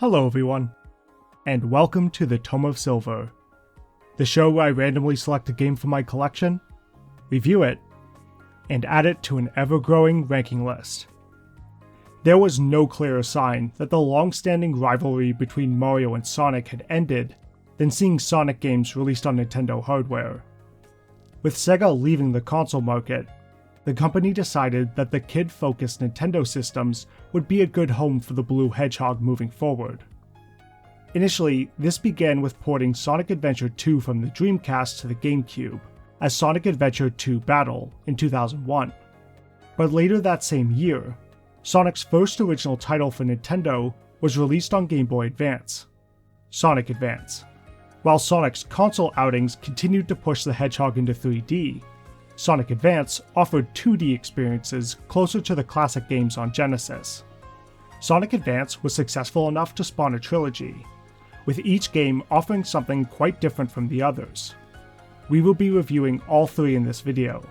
Hello everyone, and welcome to the Tome of Silver, the show where I randomly select a game from my collection, review it, and add it to an ever-growing ranking list. There was no clearer sign that the long-standing rivalry between Mario and Sonic had ended than seeing Sonic games released on Nintendo hardware. With Sega leaving the console market, the company decided that the kid-focused Nintendo systems would be a good home for the Blue Hedgehog moving forward. Initially, this began with porting Sonic Adventure 2 from the Dreamcast to the GameCube as Sonic Adventure 2 Battle in 2001. But later that same year, Sonic's first original title for Nintendo was released on Game Boy Advance, Sonic Advance. While Sonic's console outings continued to push the Hedgehog into 3D, Sonic Advance offered 2D experiences closer to the classic games on Genesis. Sonic Advance was successful enough to spawn a trilogy, with each game offering something quite different from the others. We will be reviewing all three in this video.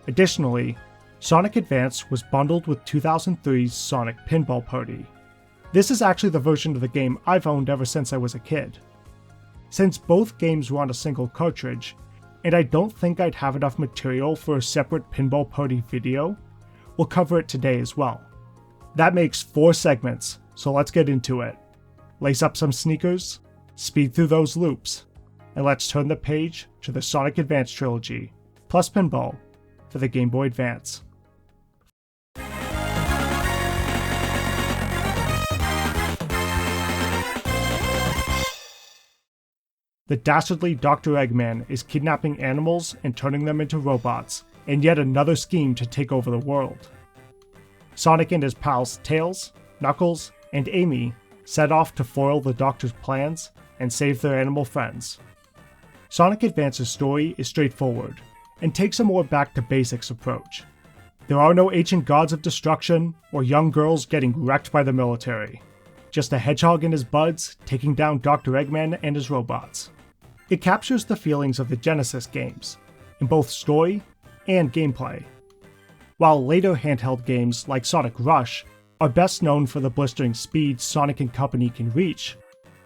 Additionally, Sonic Advance was bundled with 2003's Sonic Pinball Party. This is actually the version of the game I've owned ever since I was a kid. Since both games were on a single cartridge, and I don't think I'd have enough material for a separate Pinball Party video, we'll cover it today as well. That makes 4 segments, so let's get into it. Lace up some sneakers, speed through those loops, and let's turn the page to the Sonic Advance Trilogy, plus Pinball, for the Game Boy Advance. The dastardly Dr. Eggman is kidnapping animals and turning them into robots, in yet another scheme to take over the world. Sonic and his pals Tails, Knuckles, and Amy set off to foil the Doctor's plans and save their animal friends. Sonic Advance's story is straightforward, and takes a more back-to-basics approach. There are no ancient gods of destruction or young girls getting wrecked by the military. Just a hedgehog and his buds taking down Dr. Eggman and his robots. It captures the feelings of the Genesis games, in both story and gameplay. While later handheld games like Sonic Rush are best known for the blistering speed Sonic and company can reach,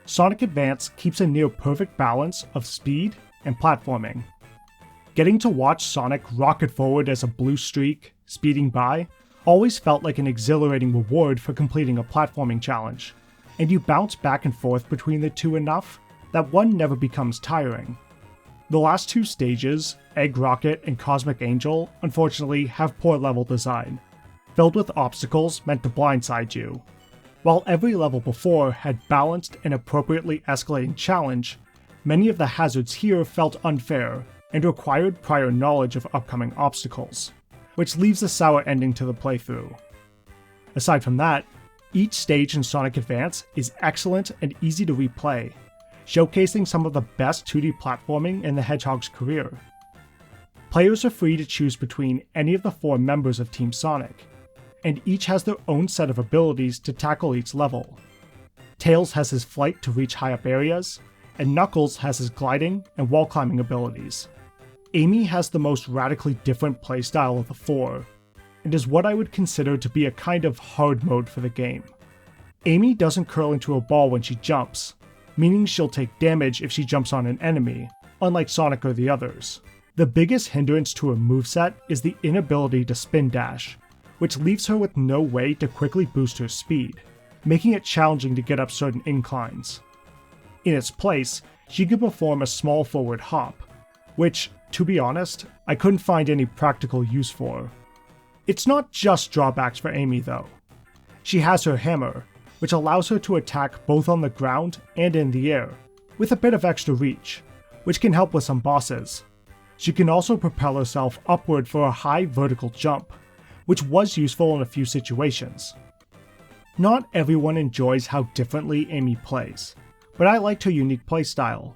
Sonic Advance keeps a near-perfect balance of speed and platforming. Getting to watch Sonic rocket forward as a blue streak speeding by always felt like an exhilarating reward for completing a platforming challenge, and you bounce back and forth between the two enough that one never becomes tiring. The last 2 stages, Egg Rocket and Cosmic Angel, unfortunately have poor level design, filled with obstacles meant to blindside you. While every level before had balanced and appropriately escalating challenge, many of the hazards here felt unfair and required prior knowledge of upcoming obstacles, which leaves a sour ending to the playthrough. Aside from that, each stage in Sonic Advance is excellent and easy to replay, showcasing some of the best 2D platforming in the Hedgehog's career. Players are free to choose between any of the 4 members of Team Sonic, and each has their own set of abilities to tackle each level. Tails has his flight to reach high up areas, and Knuckles has his gliding and wall climbing abilities. Amy has the most radically different playstyle of the 4, and is what I would consider to be a kind of hard mode for the game. Amy doesn't curl into a ball when she jumps, meaning she'll take damage if she jumps on an enemy, unlike Sonic or the others. The biggest hindrance to her moveset is the inability to spin dash, which leaves her with no way to quickly boost her speed, making it challenging to get up certain inclines. In its place, she can perform a small forward hop, which, to be honest, I couldn't find any practical use for. It's not just drawbacks for Amy though. She has her hammer, which allows her to attack both on the ground and in the air, with a bit of extra reach, which can help with some bosses. She can also propel herself upward for a high vertical jump, which was useful in a few situations. Not everyone enjoys how differently Amy plays, but I liked her unique playstyle,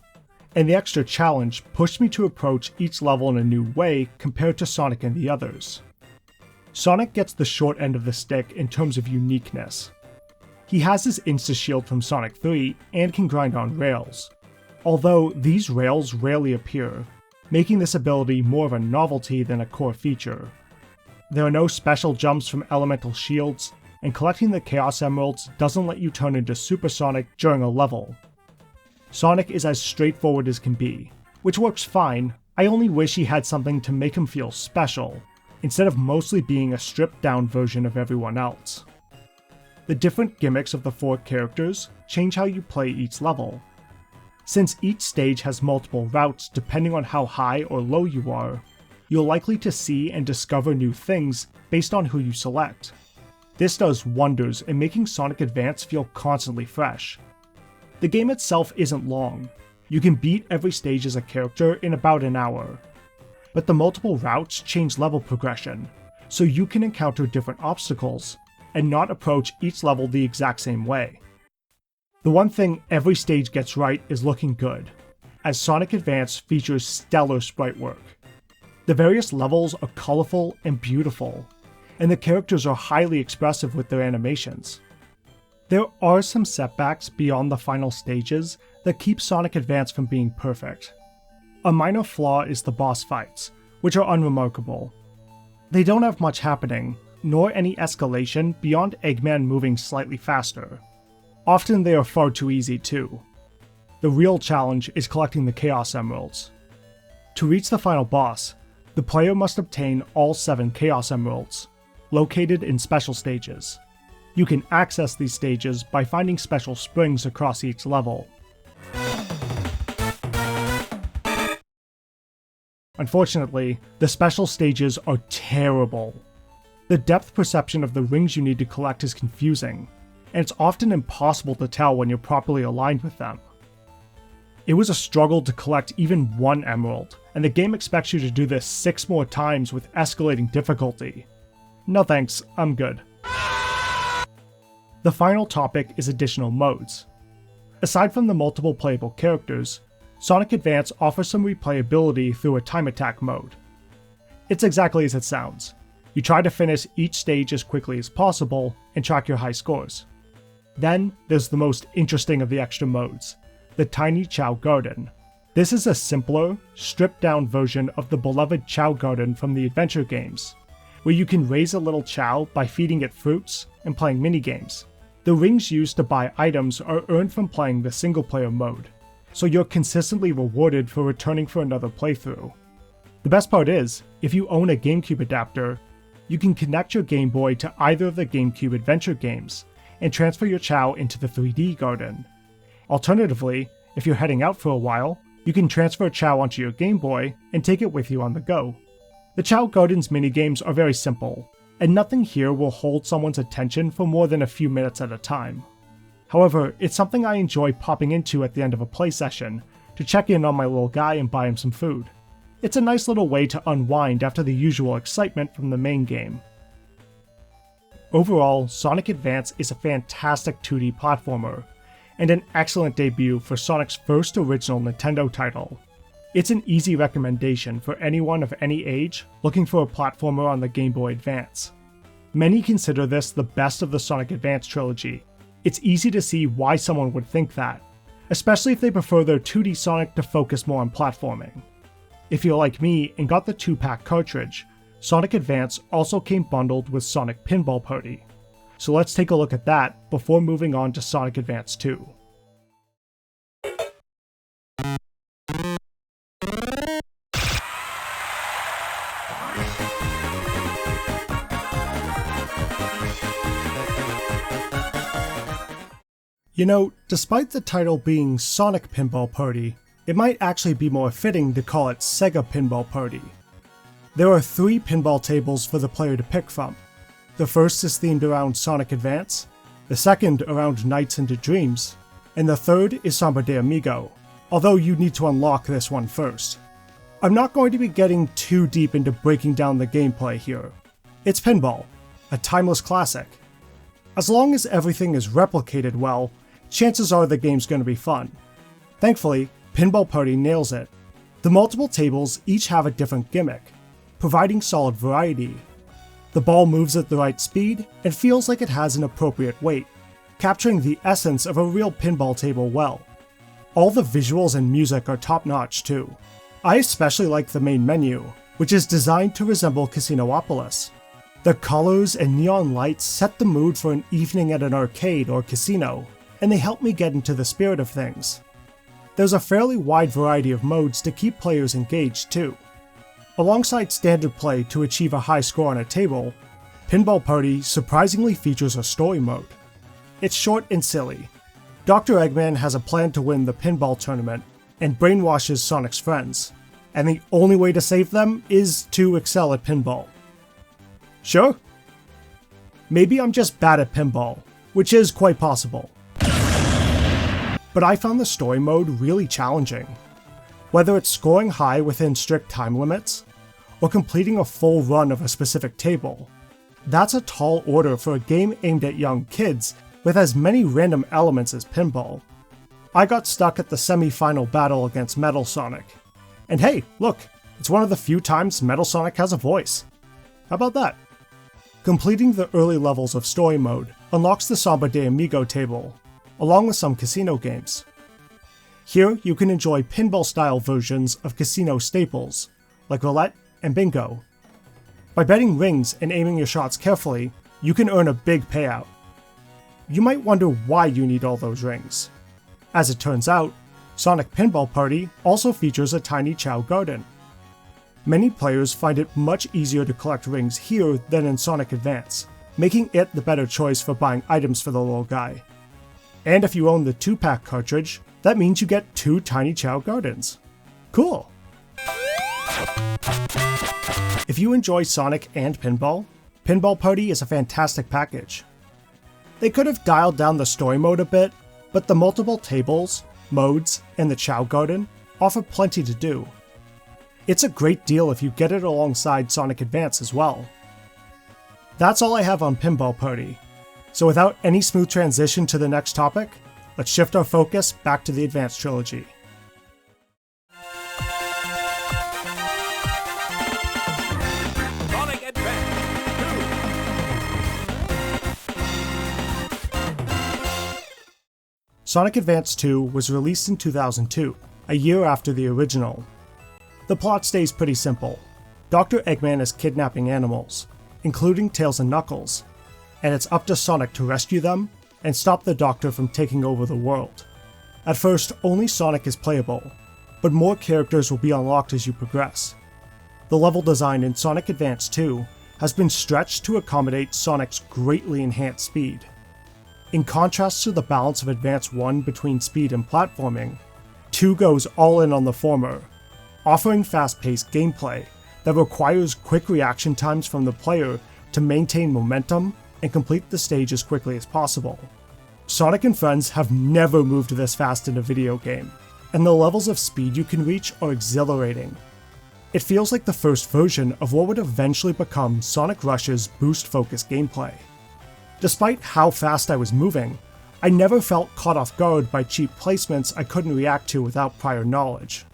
and the extra challenge pushed me to approach each level in a new way compared to Sonic and the others. Sonic gets the short end of the stick in terms of uniqueness. He has his Insta-Shield from Sonic 3 and can grind on rails, although these rails rarely appear, making this ability more of a novelty than a core feature. There are no special jumps from elemental shields, and collecting the Chaos Emeralds doesn't let you turn into Super Sonic during a level. Sonic is as straightforward as can be, which works fine. I only wish he had something to make him feel special, instead of mostly being a stripped down version of everyone else. The different gimmicks of the 4 characters change how you play each level. Since each stage has multiple routes depending on how high or low you are, you're likely to see and discover new things based on who you select. This does wonders in making Sonic Advance feel constantly fresh. The game itself isn't long. You can beat every stage as a character in about an hour. But the multiple routes change level progression, so you can encounter different obstacles and not approach each level the exact same way. The one thing every stage gets right is looking good, as Sonic Advance features stellar sprite work. The various levels are colorful and beautiful, and the characters are highly expressive with their animations. There are some setbacks beyond the final stages that keep Sonic Advance from being perfect. A minor flaw is the boss fights, which are unremarkable. They don't have much happening, nor any escalation beyond Eggman moving slightly faster. Often they are far too easy too. The real challenge is collecting the Chaos Emeralds. To reach the final boss, the player must obtain all 7 Chaos Emeralds, located in special stages. You can access these stages by finding special springs across each level. Unfortunately, the special stages are terrible. The depth perception of the rings you need to collect is confusing, and it's often impossible to tell when you're properly aligned with them. It was a struggle to collect even 1 emerald, and the game expects you to do this 6 more times with escalating difficulty. No thanks, I'm good. The final topic is additional modes. Aside from the multiple playable characters, Sonic Advance offers some replayability through a time attack mode. It's exactly as it sounds. You try to finish each stage as quickly as possible and track your high scores. Then there's the most interesting of the extra modes, the Tiny Chow Garden. This is a simpler, stripped down version of the beloved Chow Garden from the adventure games, where you can raise a little chow by feeding it fruits and playing minigames. The rings used to buy items are earned from playing the single player mode, so you're consistently rewarded for returning for another playthrough. The best part is, if you own a GameCube adapter, you can connect your Game Boy to either of the GameCube adventure games and transfer your chow into the 3D garden. Alternatively, if you're heading out for a while, you can transfer chow onto your Game Boy and take it with you on the go. The Chow Garden's minigames are very simple, and nothing here will hold someone's attention for more than a few minutes at a time. However, it's something I enjoy popping into at the end of a play session to check in on my little guy and buy him some food. It's a nice little way to unwind after the usual excitement from the main game. Overall, Sonic Advance is a fantastic 2D platformer, and an excellent debut for Sonic's first original Nintendo title. It's an easy recommendation for anyone of any age looking for a platformer on the Game Boy Advance. Many consider this the best of the Sonic Advance Trilogy. It's easy to see why someone would think that, especially if they prefer their 2D Sonic to focus more on platforming. If you're like me and got the 2-pack cartridge, Sonic Advance also came bundled with Sonic Pinball Party. So let's take a look at that before moving on to Sonic Advance 2. You know, despite the title being Sonic Pinball Party, it might actually be more fitting to call it Sega Pinball Party. There are 3 pinball tables for the player to pick from. The first is themed around Sonic Advance, the second around Nights into Dreams, and the third is Samba de Amigo, although you need to unlock this one first. I'm not going to be getting too deep into breaking down the gameplay here. It's pinball, a timeless classic. As long as everything is replicated well, chances are the game's going to be fun. Thankfully, Pinball Party nails it. The multiple tables each have a different gimmick, providing solid variety. The ball moves at the right speed and feels like it has an appropriate weight, capturing the essence of a real pinball table well. All the visuals and music are top-notch too. I especially like the main menu, which is designed to resemble Casinoopolis. The colors and neon lights set the mood for an evening at an arcade or casino, and they help me get into the spirit of things. There's a fairly wide variety of modes to keep players engaged too. Alongside standard play to achieve a high score on a table, Pinball Party surprisingly features a story mode. It's short and silly. Dr. Eggman has a plan to win the pinball tournament and brainwashes Sonic's friends, and the only way to save them is to excel at pinball. Sure? Maybe I'm just bad at pinball, which is quite possible. But I found the story mode really challenging. Whether it's scoring high within strict time limits, or completing a full run of a specific table, that's a tall order for a game aimed at young kids with as many random elements as pinball. I got stuck at the semi-final battle against Metal Sonic. And hey, look, it's one of the few times Metal Sonic has a voice. How about that? Completing the early levels of story mode unlocks the Samba de Amigo table, along with some casino games. Here you can enjoy pinball-style versions of casino staples, like roulette and bingo. By betting rings and aiming your shots carefully, you can earn a big payout. You might wonder why you need all those rings. As it turns out, Sonic Pinball Party also features a tiny Chow garden. Many players find it much easier to collect rings here than in Sonic Advance, making it the better choice for buying items for the little guy. And if you own the 2-pack cartridge, that means you get 2 tiny Chow gardens. Cool! If you enjoy Sonic and pinball, Pinball Party is a fantastic package. They could have dialed down the story mode a bit, but the multiple tables, modes, and the Chow garden offer plenty to do. It's a great deal if you get it alongside Sonic Advance as well. That's all I have on Pinball Party. So without any smooth transition to the next topic, let's shift our focus back to the Advance Trilogy. Sonic Advance 2. Sonic Advance 2 was released in 2002, a year after the original. The plot stays pretty simple. Dr. Eggman is kidnapping animals, including Tails and Knuckles, and it's up to Sonic to rescue them and stop the Doctor from taking over the world. At first, only Sonic is playable, but more characters will be unlocked as you progress. The level design in Sonic Advance 2 has been stretched to accommodate Sonic's greatly enhanced speed. In contrast to the balance of Advance 1 between speed and platforming, 2 goes all in on the former, offering fast-paced gameplay that requires quick reaction times from the player to maintain momentum and complete the stage as quickly as possible. Sonic and friends have never moved this fast in a video game, and the levels of speed you can reach are exhilarating. It feels like the first version of what would eventually become Sonic Rush's boost-focused gameplay. Despite how fast I was moving, I never felt caught off guard by cheap placements I couldn't react to without prior knowledge.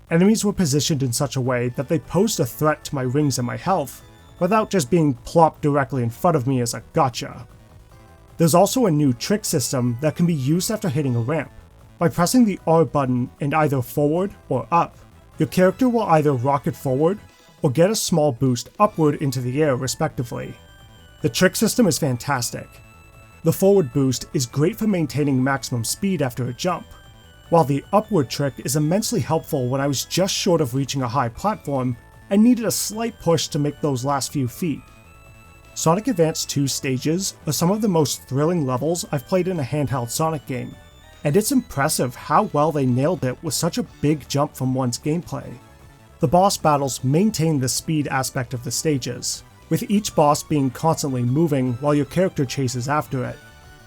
Enemies were positioned in such a way that they posed a threat to my rings and my health, without just being plopped directly in front of me as a gotcha. There's also a new trick system that can be used after hitting a ramp. By pressing the R button in either forward or up, your character will either rocket forward or get a small boost upward into the air respectively. The trick system is fantastic. The forward boost is great for maintaining maximum speed after a jump, while the upward trick is immensely helpful when I was just short of reaching a high platform and needed a slight push to make those last few feet. Sonic Advance 2 stages are some of the most thrilling levels I've played in a handheld Sonic game, and it's impressive how well they nailed it with such a big jump from one's gameplay. The boss battles maintain the speed aspect of the stages, with each boss being constantly moving while your character chases after it.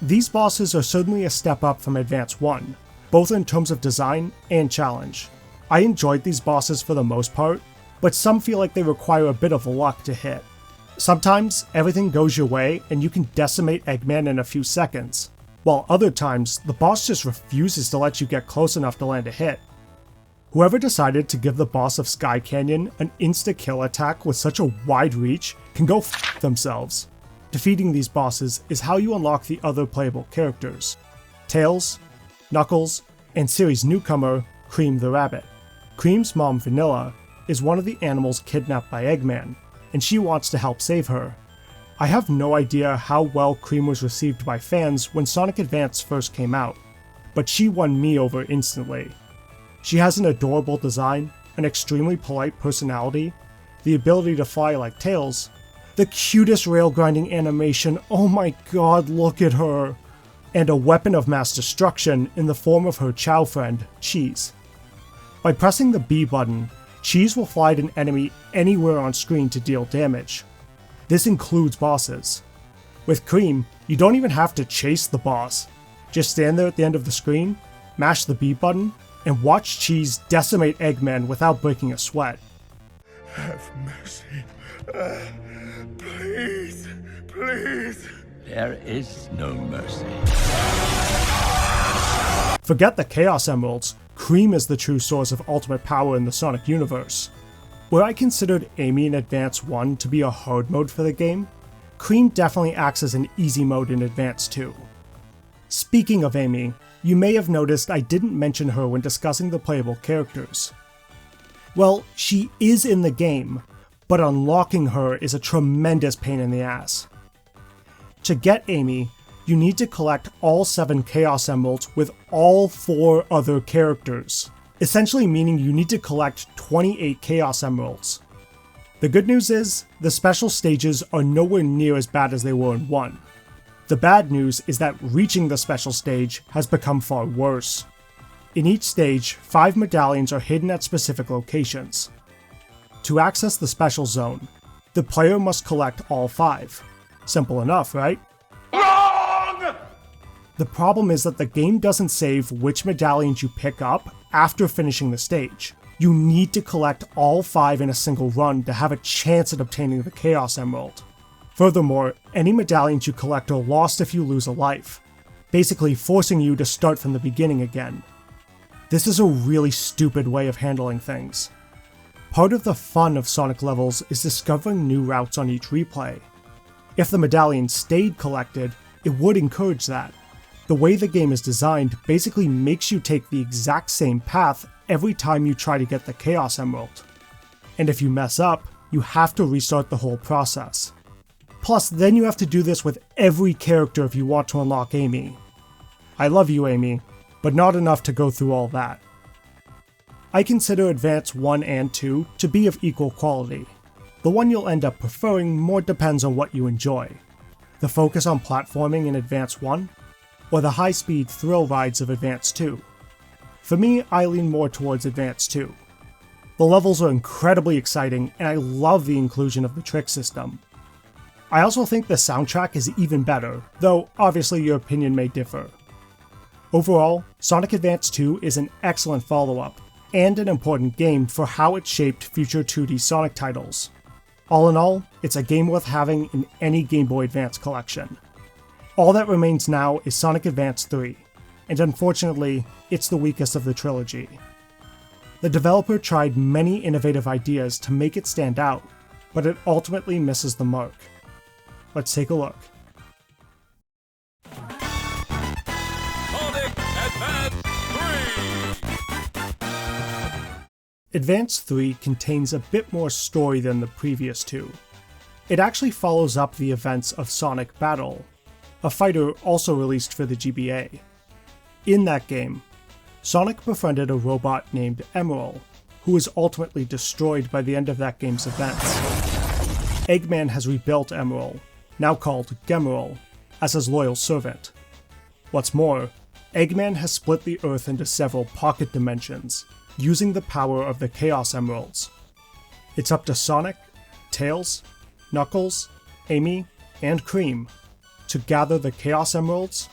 These bosses are certainly a step up from Advance 1, both in terms of design and challenge. I enjoyed these bosses for the most part, but some feel like they require a bit of luck to hit. Sometimes everything goes your way and you can decimate Eggman in a few seconds, while other times the boss just refuses to let you get close enough to land a hit. Whoever decided to give the boss of Sky Canyon an insta-kill attack with such a wide reach can go f themselves. Defeating these bosses is how you unlock the other playable characters: Tails, Knuckles, and series newcomer Cream the Rabbit. Cream's mom, Vanilla, is one of the animals kidnapped by Eggman, and she wants to help save her, I have no idea how well Cream was received by fans when Sonic Advance first came out, but she won me over instantly. She has an adorable design, an extremely polite personality, the ability to fly like Tails, the cutest rail grinding animation, oh my god, look at her, and a weapon of mass destruction in the form of her Chow friend, Cheese. By pressing the B button, Cheese will fly at an enemy anywhere on screen to deal damage. This includes bosses. With Cream, you don't even have to chase the boss. Just stand there at the end of the screen, mash the B button, and watch Cheese decimate Eggman without breaking a sweat. Have mercy. Please, please. There is no mercy. Forget the Chaos Emeralds, Cream is the true source of ultimate power in the Sonic universe. Where I considered Amy in Advance 1 to be a hard mode for the game, Cream definitely acts as an easy mode in Advance 2. Speaking of Amy, you may have noticed I didn't mention her when discussing the playable characters. Well, she is in the game, but unlocking her is a tremendous pain in the ass. To get Amy, you need to collect all 7 Chaos Emeralds with all 4 other characters, essentially meaning you need to collect 28 Chaos Emeralds. The good news is, the special stages are nowhere near as bad as they were in 1. The bad news is that reaching the special stage has become far worse. In each stage, 5 medallions are hidden at specific locations. To access the special zone, the player must collect all 5. Simple enough, right? Wrong! The problem is that the game doesn't save which medallions you pick up after finishing the stage. You need to collect all 5 in a single run to have a chance at obtaining the Chaos Emerald. Furthermore, any medallions you collect are lost if you lose a life, basically forcing you to start from the beginning again. This is a really stupid way of handling things. Part of the fun of Sonic levels is discovering new routes on each replay. If the medallions stayed collected, it would encourage that. The way the game is designed basically makes you take the exact same path every time you try to get the Chaos Emerald. And if you mess up, you have to restart the whole process. Plus, then you have to do this with every character if you want to unlock Amy. I love you, Amy, but not enough to go through all that. I consider Advance 1 and 2 to be of equal quality. The one you'll end up preferring more depends on what you enjoy. The focus on platforming in Advance 1, or the high-speed thrill rides of Advance 2. For me, I lean more towards Advance 2. The levels are incredibly exciting, and I love the inclusion of the trick system. I also think the soundtrack is even better, though obviously your opinion may differ. Overall, Sonic Advance 2 is an excellent follow-up, and an important game for how it shaped future 2D Sonic titles. All in all, it's a game worth having in any Game Boy Advance collection. All that remains now is Sonic Advance 3, and unfortunately, it's the weakest of the trilogy. The developer tried many innovative ideas to make it stand out, but it ultimately misses the mark. Let's take a look. Sonic Advance 3! Advance 3 contains a bit more story than the previous 2. It actually follows up the events of Sonic Battle, a fighter also released for the GBA. In that game, Sonic befriended a robot named Emerald, who was ultimately destroyed by the end of that game's events. Eggman has rebuilt Emerald, now called Gemerald, as his loyal servant. What's more, Eggman has split the Earth into several pocket dimensions, using the power of the Chaos Emeralds. It's up to Sonic, Tails, Knuckles, Amy, and Cream to gather the Chaos Emeralds,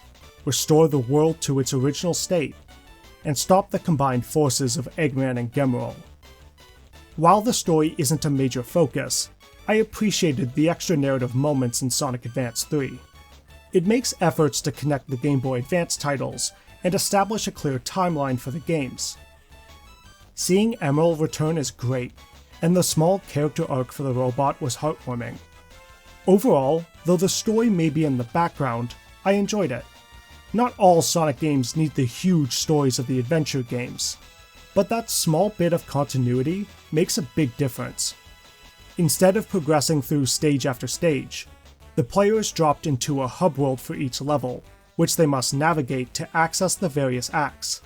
restore the world to its original state, and stop the combined forces of Eggman and Gemerald. While the story isn't a major focus, I appreciated the extra narrative moments in Sonic Advance 3. It makes efforts to connect the Game Boy Advance titles and establish a clear timeline for the games. Seeing Emerald return is great, and the small character arc for the robot was heartwarming. Overall, though the story may be in the background, I enjoyed it. Not all Sonic games need the huge stories of the adventure games, but that small bit of continuity makes a big difference. Instead of progressing through stage after stage, The player is dropped into a hub world for each level, which they must navigate to access the various acts.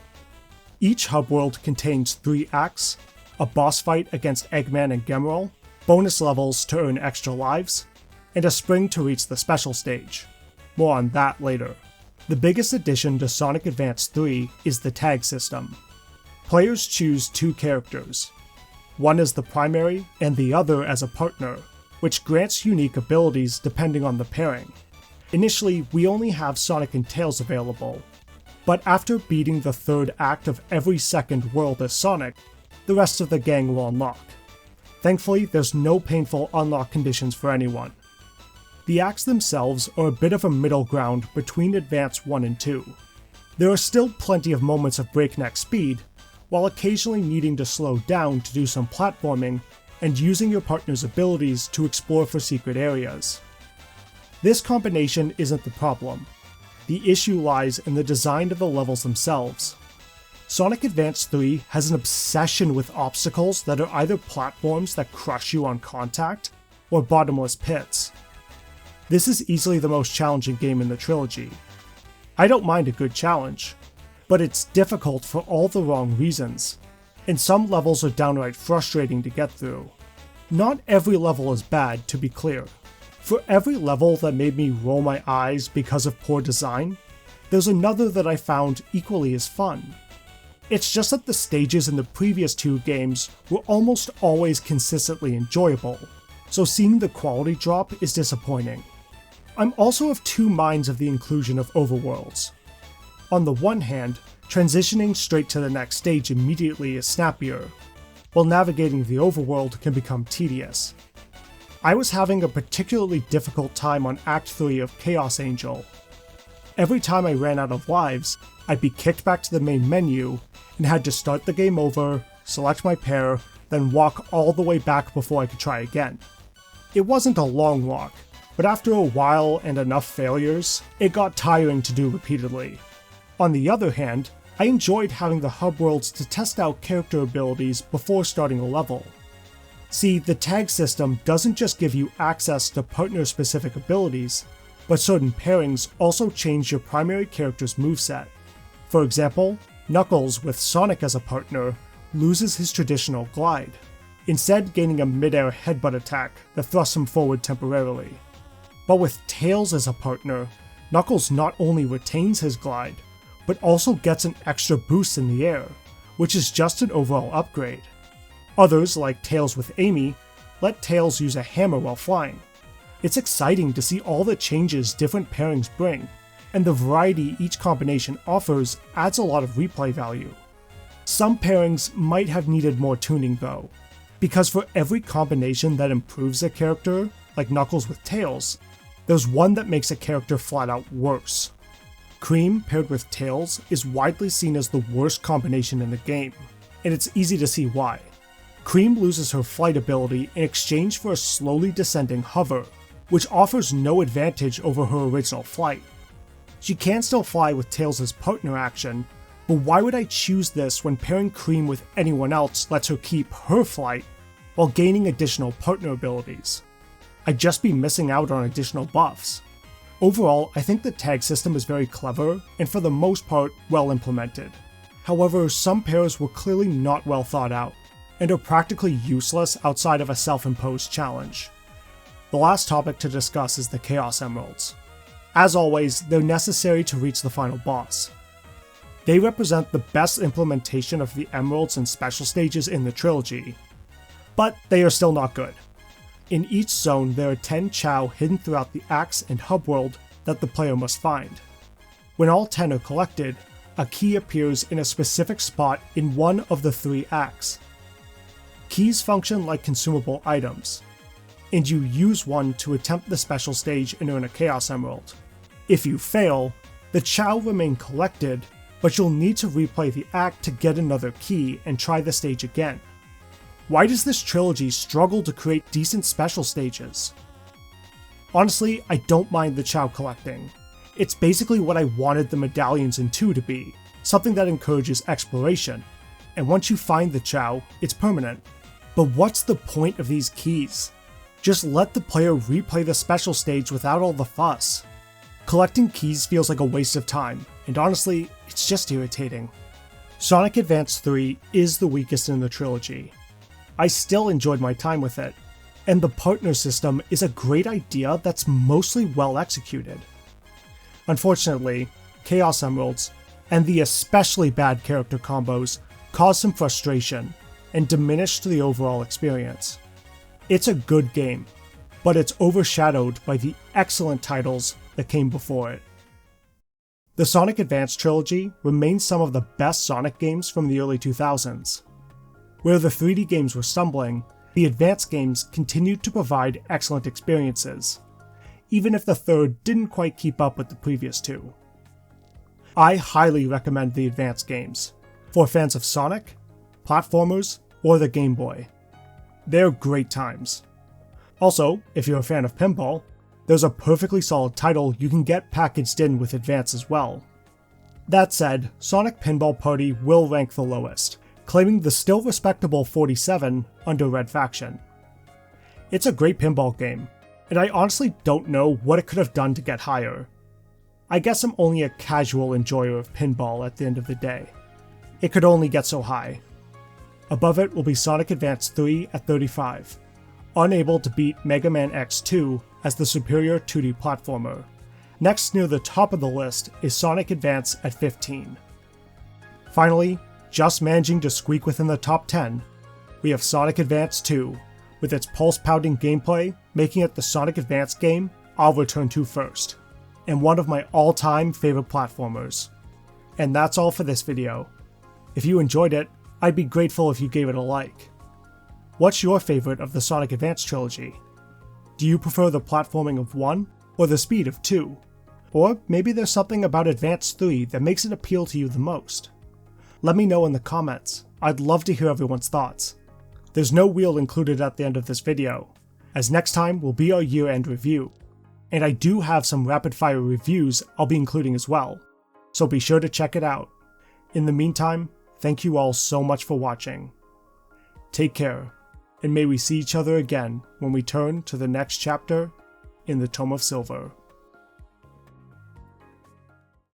Each hub world contains 3 acts, a boss fight against Eggman and Gemerl, bonus levels to earn extra lives, and a spring to reach the special stage. More on that later. The biggest addition to Sonic Advance 3 is the tag system. Players choose 2 characters. One as the primary and the other as a partner, which grants unique abilities depending on the pairing. Initially, we only have Sonic and Tails available, but after beating the 3rd act of every second world as Sonic, the rest of the gang will unlock. Thankfully, there's no painful unlock conditions for anyone. The acts themselves are a bit of a middle ground between Advance 1 and 2. There are still plenty of moments of breakneck speed, while occasionally needing to slow down to do some platforming and using your partner's abilities to explore for secret areas. This combination isn't the problem. The issue lies in the design of the levels themselves. Sonic Advance 3 has an obsession with obstacles that are either platforms that crush you on contact, or bottomless pits. This is easily the most challenging game in the trilogy. I don't mind a good challenge, but it's difficult for all the wrong reasons, and some levels are downright frustrating to get through. Not every level is bad, to be clear. For every level that made me roll my eyes because of poor design, there's another that I found equally as fun. It's just that the stages in the previous 2 games were almost always consistently enjoyable, so seeing the quality drop is disappointing. I'm also of 2 minds of the inclusion of overworlds. On the one hand, transitioning straight to the next stage immediately is snappier, while navigating the overworld can become tedious. I was having a particularly difficult time on Act 3 of Chaos Angel. Every time I ran out of lives, I'd be kicked back to the main menu and had to start the game over, select my pair, then walk all the way back before I could try again. It wasn't a long walk, but after a while and enough failures, it got tiring to do repeatedly. On the other hand, I enjoyed having the hub worlds to test out character abilities before starting a level. See, the tag system doesn't just give you access to partner-specific abilities, but certain pairings also change your primary character's moveset. For example, Knuckles with Sonic as a partner loses his traditional glide, instead gaining a mid-air headbutt attack that thrusts him forward temporarily. But with Tails as a partner, Knuckles not only retains his glide, but also gets an extra boost in the air, which is just an overall upgrade. Others, like Tails with Amy, let Tails use a hammer while flying. It's exciting to see all the changes different pairings bring, and the variety each combination offers adds a lot of replay value. Some pairings might have needed more tuning though, because for every combination that improves a character, like Knuckles with Tails, there's one that makes a character flat out worse. Cream paired with Tails is widely seen as the worst combination in the game, and it's easy to see why. Cream loses her flight ability in exchange for a slowly descending hover, which offers no advantage over her original flight. She can still fly with Tails' partner action, but why would I choose this when pairing Cream with anyone else lets her keep her flight while gaining additional partner abilities? I'd just be missing out on additional buffs. Overall, I think the tag system is very clever and for the most part well implemented. However, some pairs were clearly not well thought out, and are practically useless outside of a self-imposed challenge. The last topic to discuss is the Chaos Emeralds. As always, they're necessary to reach the final boss. They represent the best implementation of the emeralds and special stages in the trilogy, but they are still not good. In each zone, there are 10 Chow hidden throughout the acts and hub world that the player must find. When all 10 are collected, a key appears in a specific spot in one of the 3 acts. Keys function like consumable items, and you use one to attempt the special stage and earn a Chaos Emerald. If you fail, the Chow remain collected, but you'll need to replay the act to get another key and try the stage again. Why does this trilogy struggle to create decent special stages? Honestly, I don't mind the Chow collecting. It's basically what I wanted the medallions in 2 to be, something that encourages exploration, and once you find the Chow, it's permanent. But what's the point of these keys? Just let the player replay the special stage without all the fuss. Collecting keys feels like a waste of time, and honestly, it's just irritating. Sonic Advance 3 is the weakest in the trilogy. I still enjoyed my time with it, and the partner system is a great idea that's mostly well executed. Unfortunately, Chaos Emeralds, and the especially bad character combos, cause some frustration and diminish the overall experience. It's a good game, but it's overshadowed by the excellent titles that came before it. The Sonic Advance Trilogy remains some of the best Sonic games from the early 2000s. Where the 3D games were stumbling, the Advance games continued to provide excellent experiences, even if the third didn't quite keep up with the previous two. I highly recommend the Advance games, for fans of Sonic, platformers, or the Game Boy. They're great times. Also, if you're a fan of pinball, there's a perfectly solid title you can get packaged in with Advance as well. That said, Sonic Pinball Party will rank the lowest, claiming the still respectable 47 under Red Faction. It's a great pinball game, and I honestly don't know what it could have done to get higher. I guess I'm only a casual enjoyer of pinball at the end of the day. It could only get so high. Above it will be Sonic Advance 3 at 35, unable to beat Mega Man X2 as the superior 2D platformer. Next near the top of the list is Sonic Advance at 15. Finally, just managing to squeak within the top 10, we have Sonic Advance 2, with its pulse-pounding gameplay making it the Sonic Advance game I'll return to first, and one of my all-time favorite platformers. And that's all for this video. If you enjoyed it, I'd be grateful if you gave it a like. What's your favorite of the Sonic Advance trilogy? Do you prefer the platforming of 1 or the speed of 2? Or maybe there's something about Advance 3 that makes it appeal to you the most? Let me know in the comments. I'd love to hear everyone's thoughts. There's no wheel included at the end of this video, as next time will be our year-end review. And I do have some rapid-fire reviews I'll be including as well, so be sure to check it out. In the meantime, thank you all so much for watching. Take care, and may we see each other again when we turn to the next chapter in the Tome of Silver.